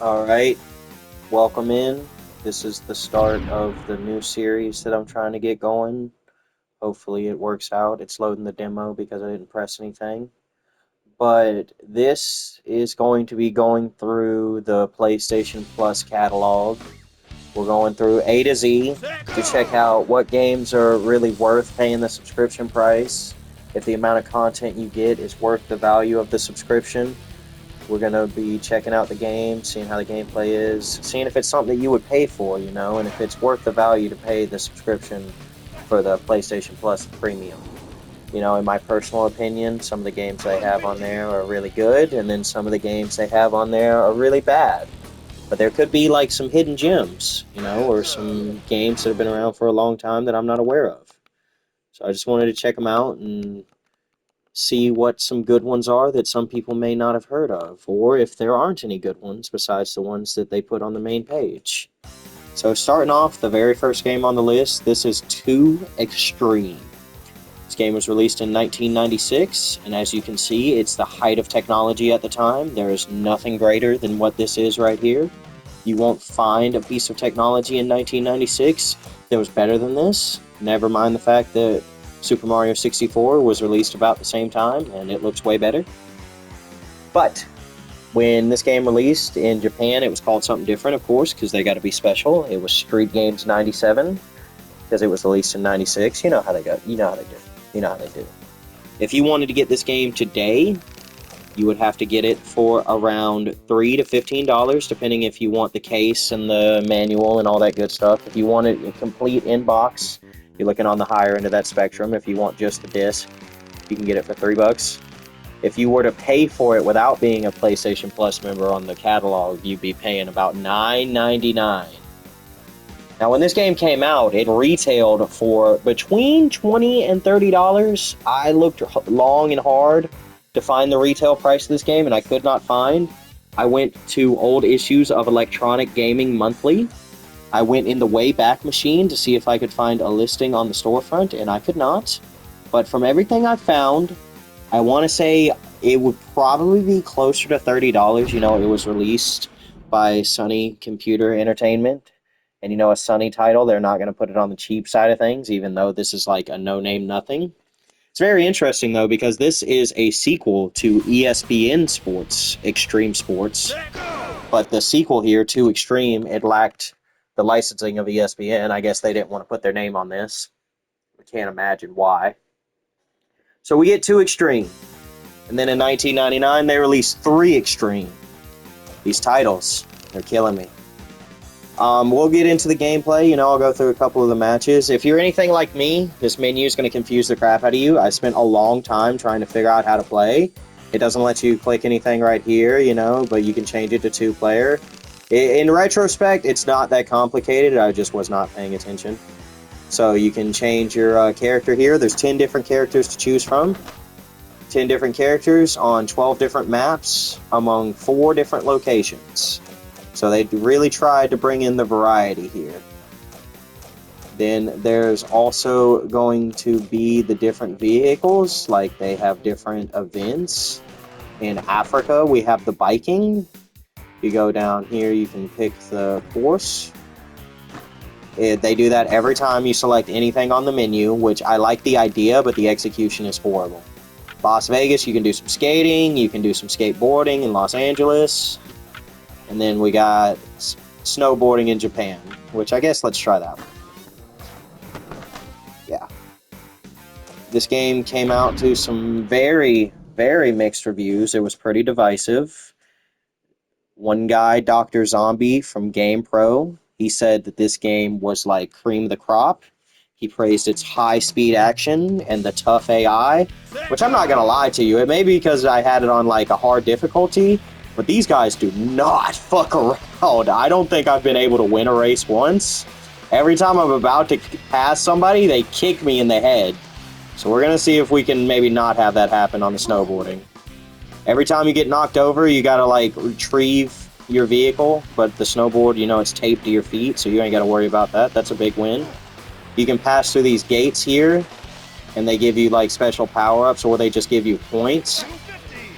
Alright, welcome in. This is the start of the new series that I'm trying to get going. Hopefully it works out. It's loading the demo because I didn't press anything. But this is going to be going through the PlayStation Plus catalog. We're going through A to Z to check out what games are really worth paying the subscription price, if the amount of content you get is worth the value of the subscription. We're going to be checking out the game, seeing how the gameplay is, seeing if it's something that you would pay for, and if it's worth the value to pay the subscription for the PlayStation Plus Premium. In my personal opinion, some of the games they have on there are really good, and then some of the games they have on there are really bad. But there could be like some hidden gems, or some games that have been around for a long time that I'm not aware of. So I just wanted to check them out and see what some good ones are that some people may not have heard of, or if there aren't any good ones besides the ones that they put on the main page. So starting off, the very first game on the list, this is 2Xtreme. This game was released in 1996, and as you can see, it's the height of technology at the time. There is nothing greater than what this is right here. You won't find a piece of technology in 1996 that was better than this. Never mind the fact that Super Mario 64 was released about the same time, and it looks way better. But when this game released in Japan, it was called something different, of course, because they got to be special. It was Street Games 97, because it was released in 96. You know how they go. You know how they do. You know how they do. If you wanted to get this game today, you would have to get it for around $3 to $15, depending if you want the case and the manual and all that good stuff. If you want it a complete in-box, you're looking on the higher end of that spectrum. If you want just the disc, you can get it for $3. If you were to pay for it without being a PlayStation Plus member on the catalog, you'd be paying about $9.99. Now, when this game came out, it retailed for between $20 and $30. I looked long and hard to find the retail price of this game, and I could not find. I went to old issues of Electronic Gaming Monthly. I went in the Wayback Machine to see if I could find a listing on the storefront, and I could not. But from everything I found, I want to say it would probably be closer to $30. It was released by Sony Computer Entertainment. And a Sony title, they're not going to put it on the cheap side of things, even though this is like a no-name nothing. It's very interesting, though, because this is a sequel to ESPN Sports, Extreme Sports. But the sequel here, 2Xtreme, it lacked the licensing of ESPN. I guess they didn't want to put their name on this. I can't imagine why. So we get 2Xtreme. And then in 1999, they released 3Xtreme. These titles, they're killing me. We'll get into the gameplay. I'll go through a couple of the matches. If you're anything like me, this menu is going to confuse the crap out of you. I spent a long time trying to figure out how to play. It doesn't let you click anything right here, but you can change it to two-player. In retrospect, it's not that complicated. I just was not paying attention. So you can change your character here. There's 10 different characters to choose from. 10 different characters on 12 different maps among 4 different locations. So they really tried to bring in the variety here. Then there's also going to be the different vehicles, like they have different events. In Africa, we have the biking. You go down here, you can pick the course. They do that every time you select anything on the menu, which I like the idea, but the execution is horrible. Las Vegas, you can do some skating, you can do some skateboarding in Los Angeles. And then we got snowboarding in Japan, which I guess let's try that one. Yeah. This game came out to some very, very mixed reviews. It was pretty divisive. One guy, Dr. Zombie from GamePro, he said that this game was like cream of the crop. He praised its high-speed action and the tough AI, which I'm not going to lie to you. It may be because I had it on like a hard difficulty, but these guys do not fuck around. I don't think I've been able to win a race once. Every time I'm about to pass somebody, they kick me in the head. So we're going to see if we can maybe not have that happen on the snowboarding. Every time you get knocked over, you got to like retrieve your vehicle, but the snowboard, it's taped to your feet, so you ain't got to worry about that. That's a big win. You can pass through these gates here, and they give you like special power-ups, or they just give you points.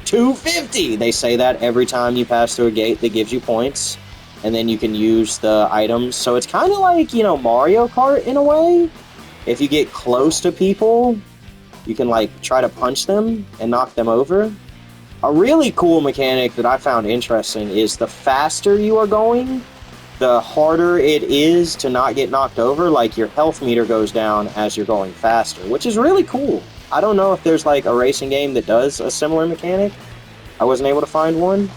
250! They say that every time you pass through a gate that gives you points, and then you can use the items. So it's kind of like, you know, Mario Kart in a way. If you get close to people, you can, like, try to punch them and knock them over. A really cool mechanic that I found interesting is the faster you are going, the harder it is to not get knocked over. Like, your health meter goes down as you're going faster, which is really cool. I don't know if there's, like, a racing game that does a similar mechanic. I wasn't able to find one.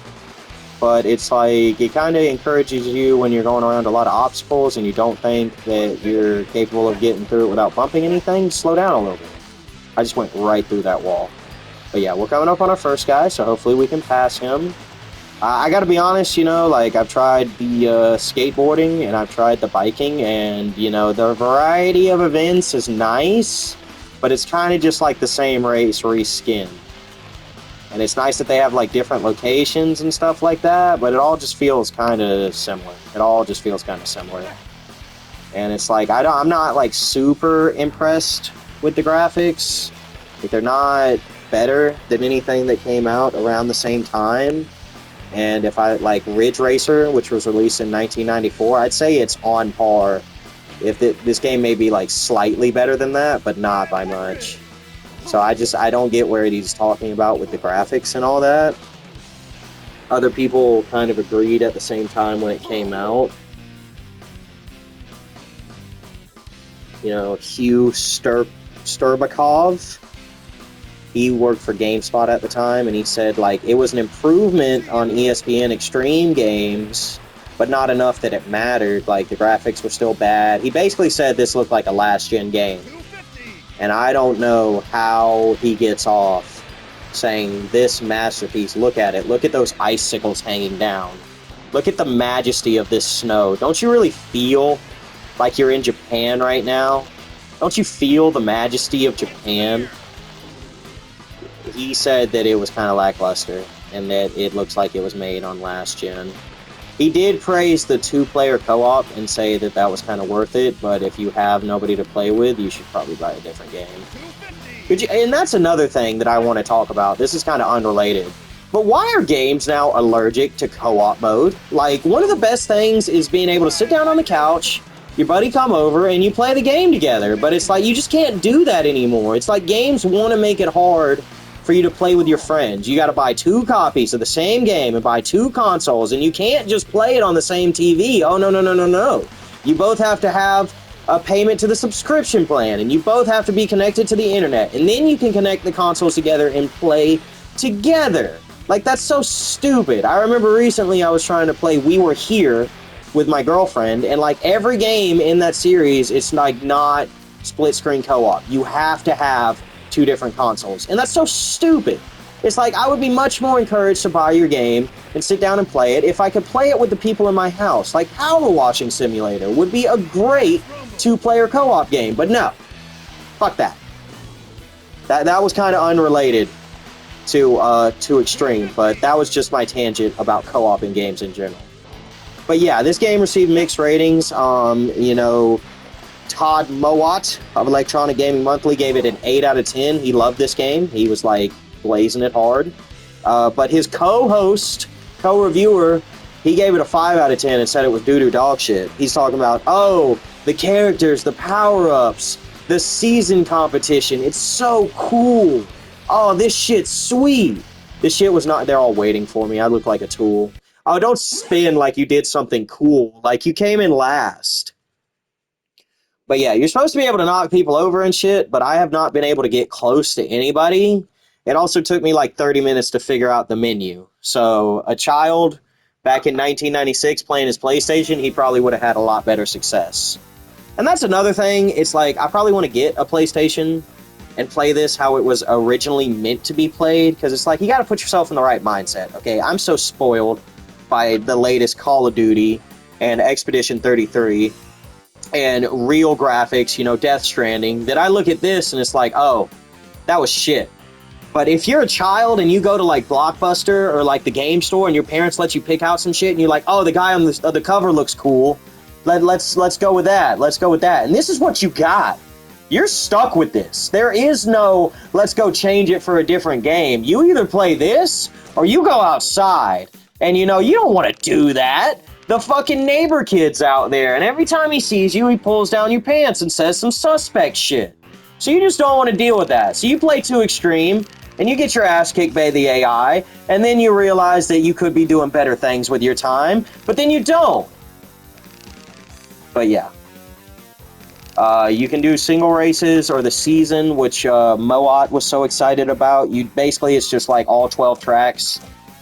But it's like, it kind of encourages you when you're going around a lot of obstacles and you don't think that you're capable of getting through it without bumping anything, slow down a little bit. I just went right through that wall. But yeah, we're coming up on our first guy, so hopefully we can pass him. I gotta be honest, you know, like, I've tried the skateboarding and I've tried the biking, and, you know, the variety of events is nice, but it's kind of just like the same race reskinned. And it's nice that they have, like, different locations and stuff like that, but it all just feels kind of similar. It all just feels kind of similar. And it's like, I'm not, like, super impressed with the graphics. Like, they're not better than anything that came out around the same time. And if I, like, Ridge Racer, which was released in 1994, I'd say it's on par. If this game may be, like, slightly better than that, but not by much. So I don't get where he's talking about with the graphics and all that. Other people kind of agreed at the same time when it came out. You know, Hugh Sturbakov, he worked for GameSpot at the time, and he said, like, it was an improvement on ESPN Extreme games, but not enough that it mattered. Like, the graphics were still bad. He basically said this looked like a last-gen game. And I don't know how he gets off saying this masterpiece. Look at it. Look at those icicles hanging down. Look at the majesty of this snow. Don't you really feel like you're in Japan right now? Don't you feel the majesty of Japan? He said that it was kind of lackluster and that it looks like it was made on last gen. He did praise the two-player co-op and say that that was kind of worth it, but if you have nobody to play with, you should probably buy a different game. And that's another thing that I want to talk about. This is kind of unrelated. But why are games now allergic to co-op mode? Like, one of the best things is being able to sit down on the couch, your buddy come over, and you play the game together. But it's like, you just can't do that anymore. It's like games want to make it hard for you to play with your friends. You got to buy 2 copies of the same game and buy 2 consoles, and you can't just play it on the same TV. Oh, no, no, no, no, no. You both have to have a payment to the subscription plan, and you both have to be connected to the internet, and then you can connect the consoles together and play together. Like, that's so stupid. I remember recently I was trying to play We Were Here with my girlfriend, and, like, every game in that series, it's, like, not split-screen co-op. You have to have 2 different consoles, and that's so stupid. It's like, I would be much more encouraged to buy your game and sit down and play it if I could play it with the people in my house. Like, Power Washing Simulator would be a great 2-player co-op game, but no. Fuck that. That was kind of unrelated to 2Xtreme, but that was just my tangent about co-op in games in general. But yeah, this game received mixed ratings. You know, Todd Mowat of Electronic Gaming Monthly gave it an 8 out of 10. He loved this game. He was, like, blazing it hard. But his co-host, co-reviewer, he gave it a 5 out of 10 and said it was doo-doo dog shit. He's talking about, oh, the characters, the power-ups, the season competition. It's so cool. Oh, this shit's sweet. This shit was not... They're all waiting for me. I look like a tool. Oh, don't spin like you did something cool. Like, you came in last. But yeah, you're supposed to be able to knock people over and shit, but I have not been able to get close to anybody. It also took me like 30 minutes to figure out the menu. So a child back in 1996 playing his PlayStation, he probably would have had a lot better success. And that's another thing. It's like, I probably want to get a PlayStation and play this how it was originally meant to be played, because it's like, you got to put yourself in the right mindset. Okay, I'm so spoiled by the latest Call of Duty and Expedition 33 and real graphics, you know, Death Stranding, that I look at this and it's like, oh, that was shit. But if you're a child and you go to like Blockbuster or like the game store and your parents let you pick out some shit and you're like, oh, the guy on the cover looks cool, let's go with that. Let's go with that. And this is what you got. You're stuck with this. There is no, let's go change it for a different game. You either play this or you go outside. And you know, you don't want to do that. The fucking neighbor kid's out there, and every time he sees you, he pulls down your pants and says some suspect shit. So you just don't want to deal with that. So you play 2Xtreme, and you get your ass kicked by the AI, and then you realize that you could be doing better things with your time, but then you don't. But yeah. You can do single races or the season, which Moat was so excited about. Basically, it's just like all 12 tracks,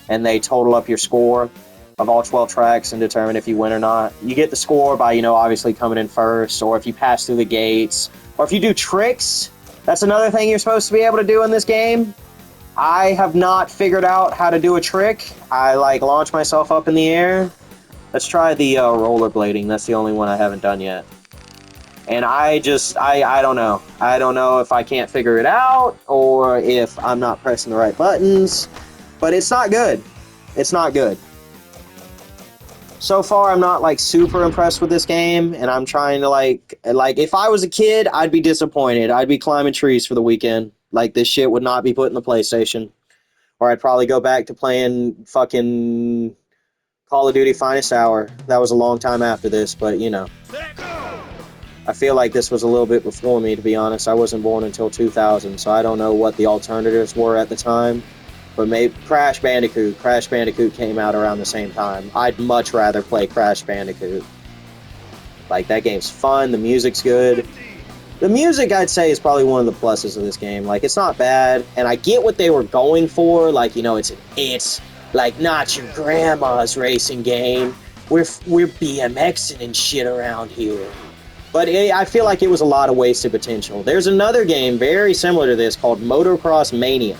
and they total up your score of all 12 tracks and determine if you win or not. You get the score by, you know, obviously coming in first, or if you pass through the gates, or if you do tricks. That's another thing you're supposed to be able to do in this game. I have not figured out how to do a trick. I, like, launch myself up in the air. Let's try the rollerblading. That's the only one I haven't done yet. And I don't know. I don't know if I can't figure it out, or if I'm not pressing the right buttons. But it's not good. It's not good. So far, I'm not, like, super impressed with this game, and I'm trying to, like, if I was a kid, I'd be disappointed. I'd be climbing trees for the weekend. Like, this shit would not be put in the PlayStation. Or I'd probably go back to playing fucking Call of Duty Finest Hour. That was a long time after this, but, you know. I feel like this was a little bit before me, to be honest. I wasn't born until 2000, so I don't know what the alternatives were at the time. But maybe Crash Bandicoot. Crash Bandicoot came out around the same time. I'd much rather play Crash Bandicoot. Like, that game's fun. The music's good. The music, I'd say, is probably one of the pluses of this game. Like, it's not bad. And I get what they were going for. Like, you know, it's like, not your grandma's racing game. We're BMXing and shit around here. But I feel like it was a lot of wasted potential. There's another game very similar to this called Motocross Mania.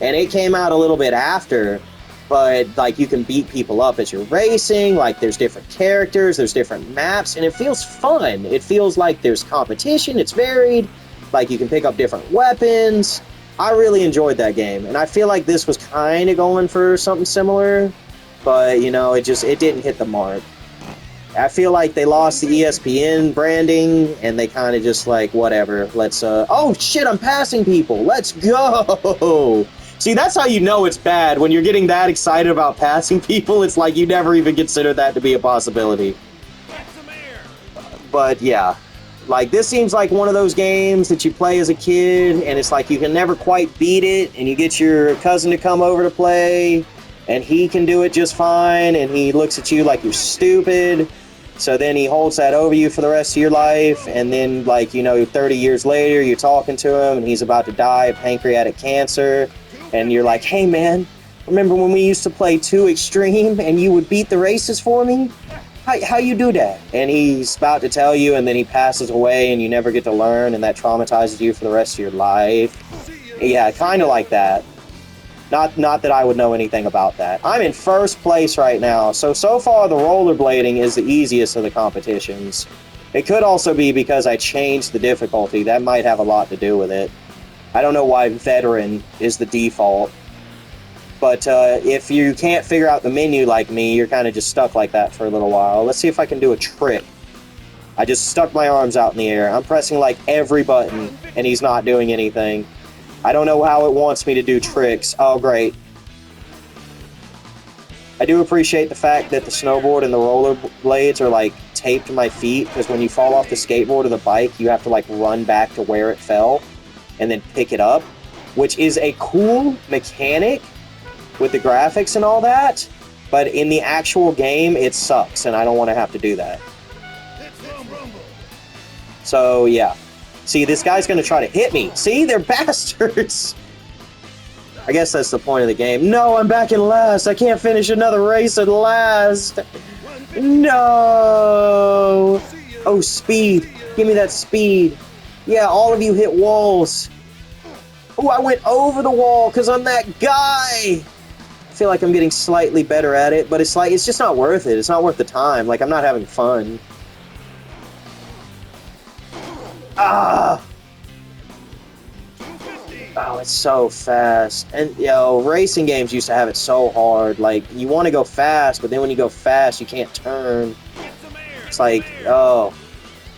And it came out a little bit after, but, like, you can beat people up as you're racing. Like, there's different characters, there's different maps, and it feels fun. It feels like there's competition, it's varied. Like, you can pick up different weapons. I really enjoyed that game, and I feel like this was kind of going for something similar, but, you know, it didn't hit the mark. I feel like they lost the ESPN branding, and they kind of just, like, whatever, let's, oh shit, I'm passing people, let's go! See, that's how you know it's bad. When you're getting that excited about passing people, it's like you never even considered that to be a possibility. But yeah, like, this seems like one of those games that you play as a kid, and it's like you can never quite beat it, and you get your cousin to come over to play, and he can do it just fine, and he looks at you like you're stupid. So then he holds that over you for the rest of your life, and then, like, you know, 30 years later, you're talking to him, and he's about to die of pancreatic cancer. And you're like, hey man, remember when we used to play 2Xtreme and you would beat the races for me? How you do that? And he's about to tell you, and then he passes away and you never get to learn, and that traumatizes you for the rest of your life. Yeah, kind of like that. Not that I would know anything about that. I'm in first place right now, so far the rollerblading is the easiest of the competitions. It could also be because I changed the difficulty. That might have a lot to do with it. I don't know why veteran is the default, but if you can't figure out the menu like me, you're kind of just stuck like that for a little while. Let's see if I can do a trick. I just stuck my arms out in the air. I'm pressing like every button, and he's not doing anything. I don't know how it wants me to do tricks. Oh, great. I do appreciate the fact that the snowboard and the roller blades are like taped to my feet, because when you fall off the skateboard or the bike, you have to like run back to where it fell and then pick it up, which is a cool mechanic with the graphics and all that, but in the actual game, it sucks, and I don't want to have to do that. So, yeah. See, this guy's going to try to hit me. See, they're bastards! I guess that's the point of the game. No, I'm back in last! I can't finish another race at last! No! Oh, speed! Give me that speed! Yeah, all of you hit walls. Oh, I went over the wall because I'm that guy. I feel like I'm getting slightly better at it, but it's like, it's just not worth it. It's not worth the time. Like, I'm not having fun. Ah! Oh, it's so fast. And, yo, racing games used to have it so hard. Like, you want to go fast, but then when you go fast, you can't turn. It's like, oh.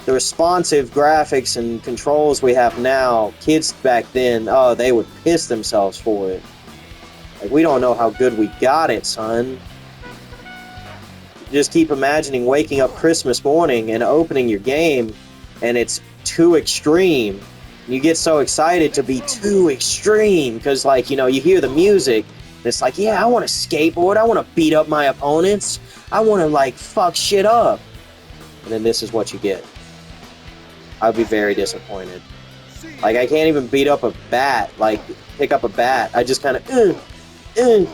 the responsive graphics and controls we have now, kids back then, oh, they would piss themselves for it. Like, we don't know how good we got it, son. Just keep imagining waking up Christmas morning and opening your game, and it's 2Xtreme. You get so excited to be 2Xtreme, because, like, you know, you hear the music, and it's like, yeah, I want to skateboard, I want to beat up my opponents, I want to, like, fuck shit up. And then this is what you get. I'd be very disappointed. Like, I can't even beat up a bat, like, pick up a bat. I just kind of, I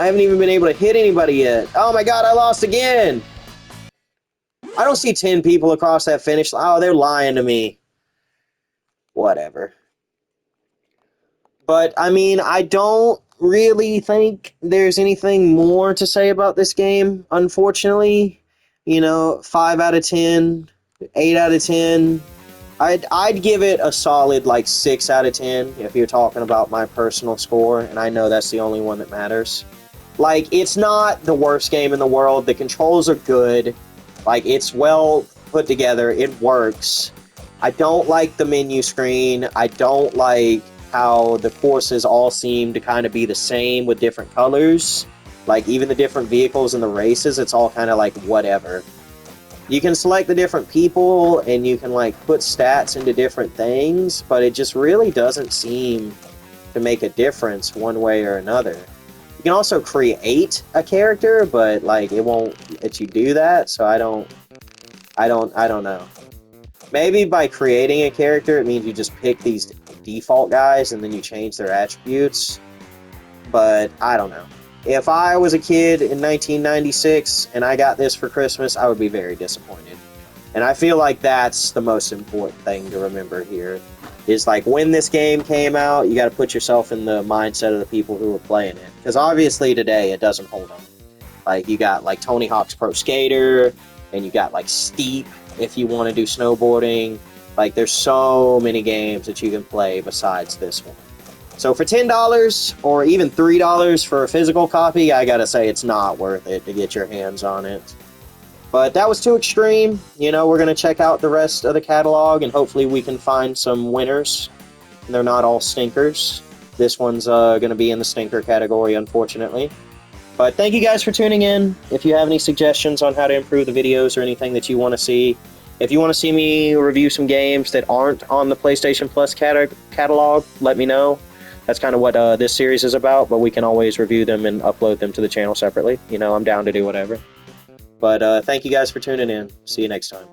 haven't even been able to hit anybody yet. Oh my god, I lost again! I don't see 10 people across that finish line. Oh, they're lying to me. Whatever. But, I mean, I don't really think there's anything more to say about this game, unfortunately. You know, 5 out of 10, 8 out of 10. I'd give it a solid, like, 6 out of 10 if you're talking about my personal score, and I know that's the only one that matters. Like, it's not the worst game in the world. The controls are good. Like, it's well put together. It works. I don't like the menu screen. I don't like how the courses all seem to kind of be the same with different colors. Like, even the different vehicles in the races, it's all kind of like whatever. You can select the different people, and you can, like, put stats into different things, but it just really doesn't seem to make a difference one way or another. You can also create a character, but, like, it won't let you do that, so I don't know. Maybe by creating a character, it means you just pick these default guys, and then you change their attributes, but I don't know. If I was a kid in 1996 and I got this for Christmas, I would be very disappointed. And I feel like that's the most important thing to remember here. Is, like, when this game came out, you got to put yourself in the mindset of the people who were playing it. Because obviously today it doesn't hold up. Like, you got, like, Tony Hawk's Pro Skater, and you got, like, Steep if you want to do snowboarding. Like, there's so many games that you can play besides this one. So for $10 or even $3 for a physical copy, I gotta say it's not worth it to get your hands on it. But that was 2Xtreme. You know, we're gonna check out the rest of the catalog, and hopefully we can find some winners. They're not all stinkers. This one's gonna be in the stinker category, unfortunately. But thank you guys for tuning in. If you have any suggestions on how to improve the videos or anything that you want to see, if you want to see me review some games that aren't on the PlayStation Plus catalog, let me know. That's kind of what this series is about, but we can always review them and upload them to the channel separately. You know, I'm down to do whatever. But thank you guys for tuning in. See you next time.